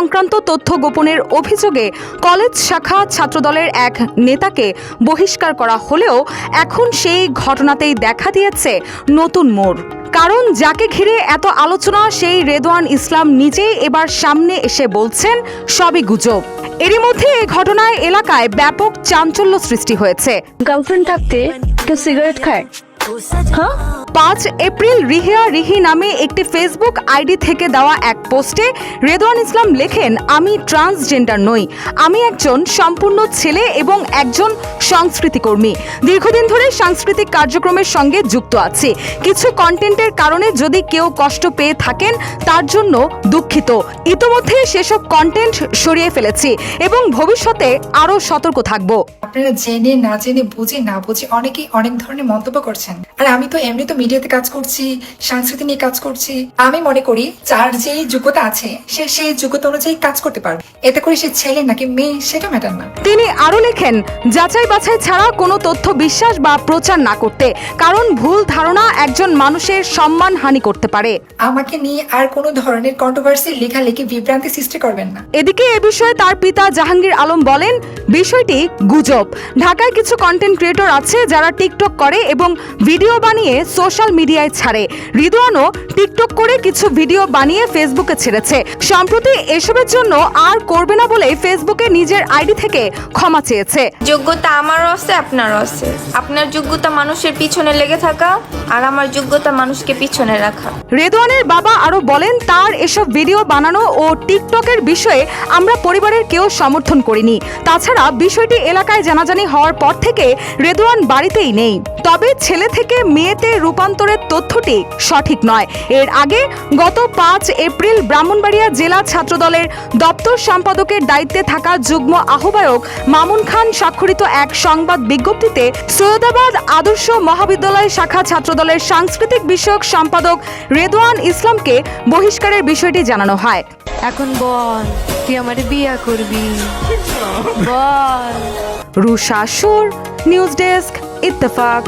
সংক্রান্ত তথ্য গোপনের অভিযোগে কলেজ শাখা ছাত্রদলের এক নেতাকে বহিষ্কার করা হলেও এখন সেই ঘটনাতেই দেখা দিয়েছে নতুন মোড়। কারণ যাকে ঘিরে এত আলোচনা সেই রেদওয়ান ইসলাম নিজেই এবার সামনে এসে বলছেন সবই গুজব। এরই মধ্যে এই ঘটনায় এলাকায় ব্যাপক চাঞ্চল্য সৃষ্টি হয়েছে। গার্লফ্রেন্ড থাকতে কেউ সিগারেট খায়? হ্যাঁ, 5 এপ্রিল রিহি নামে একটি ফেসবুক আইডি থেকে দেওয়া এক পোস্টে রেদওয়ান ইসলাম লেখেন, আমি ট্রান্সজেন্ডার নই, আমি একজন সম্পূর্ণ ছেলে এবং একজন সংস্কৃতিকর্মী। দীর্ঘদিন ধরে সাংস্কৃতিক কার্যক্রমের সঙ্গে যুক্ত আছি। কিছু কন্টেন্টের কারণে যদি কেউ কষ্ট পেয়ে থাকেন তার জন্য দুঃখিত। ইতোমধ্যে সেসব কন্টেন্ট সরিয়ে ফেলেছি এবং ভবিষ্যতে আরও সতর্ক থাকব। আপনারা জেনে না জেনে বুঝে না বুঝে অনেকেই অনেক ধরনের মন্তব্য করছেন। আর আমি তো এমনি তো মিডিয়াতে কাজ করছি, সংস্কৃতি নিয়ে কাজ করছি। আমি মনে করি যার যে যোগ্যতা আছে সে সেই যোগ্যতা অনুযায়ী কাজ করতে পারবে। এতে করে সে ছেলে নাকি মেয়ে সেটা ম্যাটার না। তিনি আরো লেখেন, যাচাই বাছাই ছাড়া কোনো তথ্য বিশ্বাস বা প্রচার না করতে, কারণ ভুল ধারণা একজন মানুষের সম্মান হানি করতে পারে। আমাকে নিয়ে আর কোনো ধরনের কন্ট্রোভার্সি লেখালেখি বিভ্রান্তি সৃষ্টি করবেন না। এদিকে এ বিষয়ে তার পিতা জাহাঙ্গীর আলম বলেন, বিষয়টি গুজব। ঢাকায় কিছু কন্টেন্ট ক্রিয়েটর আছে যারা টিকটক করে এবং ভিডিও বানিয়ে সোশ্যাল মিডিয়ায় ছাড়ে। রিদওয়ানও টিকটক করে কিছু ভিডিও বানিয়ে ফেসবুকে ছেড়েছে। সম্প্রতি এসবের জন্য আর করবে না বলে ফেসবুকে নিজের আইডি থেকে ক্ষমা চেয়েছে। যোগ্যতা আমারও আছে, আপনারও আছে। আপনার যোগ্যতা মানুষের পিছনে লেগে থাকা, আর আমার যোগ্যতা মানুষকে পিছনে রাখা। রেদওয়ানের বাবা আরো বলেন, তার এসব ভিডিও বানানো ও টিকটকের বিষয়ে আমরা পরিবারের কেউ সমর্থন করিনি। তাছাড়া বিষয়টি এলাকায় জানাজানি হওয়ার পর থেকে রেদওয়ান বাড়িতেই নেই। তবে ছেলে থেকে মেয়েতে রূপান্তরের তথ্যটি সঠিক নয়। এর আগে গত 5 এপ্রিল ব্রাহ্মণবাড়িয়া জেলা ছাত্রদলের দপ্তর সম্পাদকের দায়িত্বে থাকা যুগ্ম আহ্বায়ক মামুন খান স্বাক্ষরিত এক সংবাদ বিজ্ঞপ্তিতে সৈয়দাবাদ আদর্শ মহাবিদ্যালয় শাখা ছাত্রদলের সাংস্কৃতিক বিষয়ক সম্পাদক রেদওয়ান ইসলামকে বহিষ্কারের বিষয়টি জানানো হয়। এখন বল, তুই আমারে বিয়ে করবি? বল। রুশা সুর, নিউজ ডেস্ক, ইত্তেফাক।